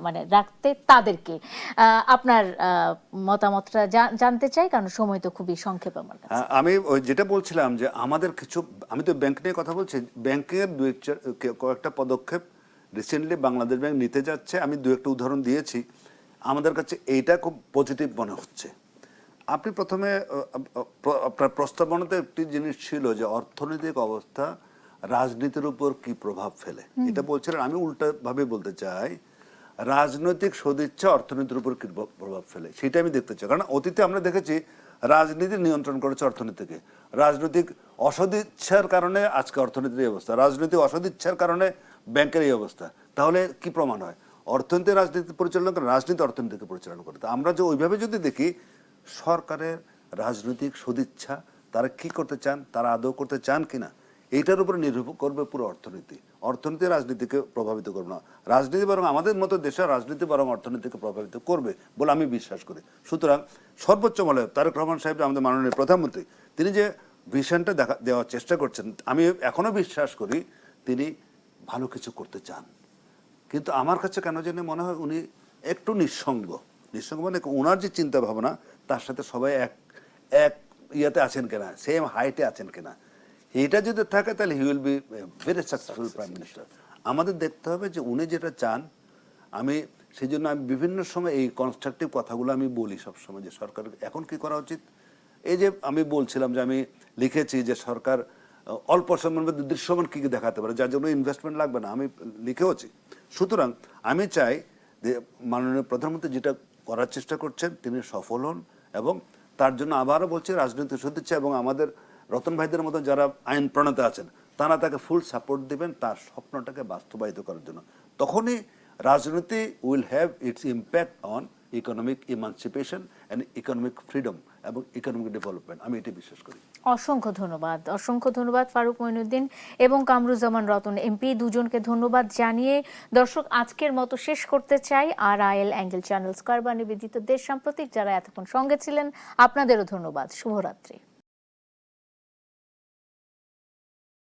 S1: মানে রাখতে তাদেরকে। আপনার মতামতটা জানতে চাই, কারণ সময় তো খুবই সংক্ষেপ আমার কাছে।
S2: আমি যেটা বলছিলাম যে আমাদের কিছু, আমি তো ব্যাংক নিয়ে কথা বলছি, ব্যাংকের কয়েকটা পদক্ষেপ রিসেন্টলি বাংলাদেশ ব্যাংক নিতে যাচ্ছে। আমি দু একটা উদাহরণ দিয়েছি, আমাদের কাছে এইটা খুব পজিটিভ মনে হচ্ছে। আপনি প্রথমে আপনার প্রস্তাবনাতে একটি জিনিস ছিল যে অর্থনৈতিক অবস্থা রাজনীতির উপর কি প্রভাব ফেলে, এটা বলছিলেন। আমি উল্টাভাবে বলতে চাই, রাজনৈতিক সদিচ্ছা অর্থনীতির উপর কি প্রভাব ফেলে সেটা আমি দেখতে চাই। কারণ অতীতে আমরা দেখেছি রাজনীতি নিয়ন্ত্রণ করেছে অর্থনীতিকে, রাজনৈতিক অসদিচ্ছার কারণে আজকে অর্থনীতির এই অবস্থা, রাজনৈতিক অসদিচ্ছার কারণে ব্যাংকের এই অবস্থা। তাহলে কি প্রমাণ হয়? অর্থনীতি রাজনীতি পরিচালনা করে, রাজনীতি অর্থনীতিকে পরিচালনা করে। আমরা যে ওইভাবে যদি দেখি, সরকারের রাজনৈতিক সদিচ্ছা, তারা কি করতে চান, তারা আদৌ করতে চান কিনা, এইটার উপরে নির্ভর করবে পুরো অর্থনীতি। অর্থনীতি রাজনীতিকে প্রভাবিত করবে না, রাজনীতি বরং আমাদের মতো দেশের রাজনীতি বরং অর্থনীতিকে প্রভাবিত করবে বলে আমি বিশ্বাস করি। সুতরাং সর্বোচ্চ মূল্যে তারেক রহমান সাহেব, আমাদের মাননীয় প্রধানমন্ত্রী, তিনি যে ভিশনটা দেওয়ার চেষ্টা করছেন, আমি এখনো বিশ্বাস করি তিনি ভালো কিছু করতে চান। কিন্তু আমার কাছে কেন জানি মনে হয় উনি একটু নিঃসঙ্গ মানে ওনার যে চিন্তা ভাবনা তার সাথে সবাই এক ইয়েতে আছেন কিনা, সেম হাইটে আছেন কিনা। এটা যদি থাকে তাহলে he will be very successful prime minister. আমাদের দেখতে হবে যে উনি যেটা চান, আমি সেই জন্য আমি বিভিন্ন সময় এই কনস্ট্রাকটিভ কথাগুলো আমি বলি সবসময় যে সরকার এখন কি করা উচিত। এই যে আমি বলছিলাম যে আমি লিখেছি যে সরকার অল্প সময়ের মধ্যে দৃশ্যমান কী কী দেখাতে পারে, যার জন্য ইনভেস্টমেন্ট লাগবে না, আমি লিখেওছি। সুতরাং আমি চাই মাননীয় প্রধানমন্ত্রী যেটা করার চেষ্টা করছেন তিনি সফল হন, এবং তার জন্য আবারও বলছি রাজনৈতিক সদিচ্ছা এবং আমাদের রতন ভাইদের মতো যারা আইন প্রণেতা আছেন তারা তাকে ফুল সাপোর্ট দিবেন তার স্বপ্নটাকে বাস্তবায়িত করার জন্য। তখনই রাজনীতি will have it's impact on economic emancipation and economic freedom এবং ইকোনমিক ডেভেলপমেন্ট, আমি এটি বিশ্বাস করি।
S1: অসংখ্য ধন্যবাদ ফারুক মঈনুদ্দিন এবং কামরুজ্জামান রতন এমপি, দুজনকে ধন্যবাদ জানিয়ে দর্শক আজকের মতো শেষ করতে চাই। RIL অ্যাঙ্গেল চ্যানেল স্কয়ার বা নিবেদিত দেশ সাম্প্রতিক যারা এতক্ষণ সঙ্গে ছিলেন আপনাদেরও ধন্যবাদ। শুভরাত্রি।